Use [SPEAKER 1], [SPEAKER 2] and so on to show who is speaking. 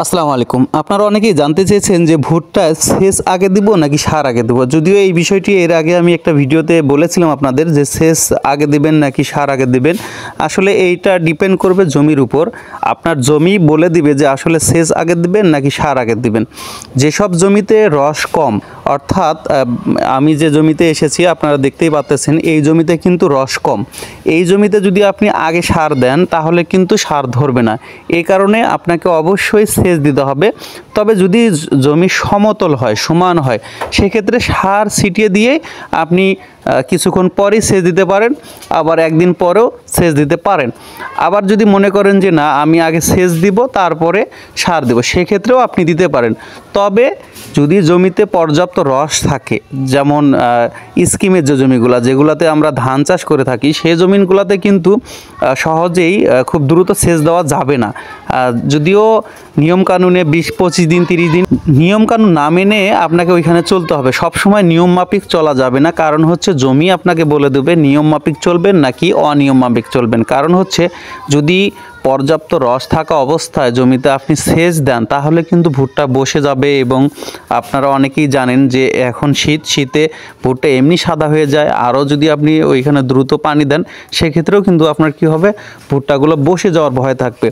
[SPEAKER 1] আসসালামু আলাইকুম। আপনারা অনেকেই জানতে চেয়েছেন যে ভুট্টা সেচ আগে দিব নাকি সার আগে দিব। যদিও এই বিষয়টি এর আগে আমি একটা ভিডিওতে বলেছিলাম আপনাদের যে সেচ আগে দিবেন নাকি সার আগে দিবেন। আসলে এইটা ডিপেন্ড করবে জমির উপর। আপনার জমি বলে দিবে যে আসলে সেচ আগে দিবেন নাকি সার আগে দিবেন। যেসব জমিতে রস কম, অর্থাৎ আমি যে জমিতে এসেছি আপনারা দেখতেই পাচ্ছেন এই জমিতে কিন্তু রস কম। এই জমিতে যদি আপনি আগে সার দেন তাহলে কিন্তু সার ধরবে না। এই কারণে আপনাকে অবশ্যই সেচ দিতে হবে। তবে যদি জমি সমতল হয়, সমান হয়, সেক্ষেত্রে সার ছিটিয়ে দিয়ে আপনি কিছুক্ষণ পরেই সেচ দিতে পারেন, আবার একদিন পরেও সেচ দিতে পারেন। আবার যদি মনে করেন যে না আমি আগে সেচ দিব তারপরে সার দেব, সেক্ষেত্রেও আপনি দিতে পারেন। তবে যদি জমিতে পর্যাপ্ত রস থাকে, যেমন স্কিমের যে জমিগুলো যেগুলোতে আমরা ধান চাষ করে থাকি, সেই জমিগুলোতে কিন্তু সহজেই খুব দ্রুত সেচ দেওয়া যাবে না। যদিও নিয়মকানুনে 20-25 দিন 30 দিন নিয়মকানুন না মেনে আপনাকে ওইখানে চলতে হবে। সবসময় নিয়ম মাফিক চলা যাবে না, কারণ হচ্ছে জমি আপনাকে বলে দেবে নিয়ম মাফিক চলবেন নাকি অনিয়ম মাফিক চলবেন। কারণ হচ্ছে যদি পর্যাপ্ত রস থাকা অবস্থায় জমিতে আপনি সেচ দেন তাহলে কিন্তু ভুট্টা বসে যাবে, এবং আপনারা অনেকেই জানেন যে এখন শীতে ভুট্টা এমনি সাদা হয়ে যায়। আরও যদি আপনি ওইখানে দ্রুত পানি দেন সেক্ষেত্রেও কিন্তু আপনার কি হবে, ভুট্টাগুলো বসে যাওয়ার ভয় থাকবে।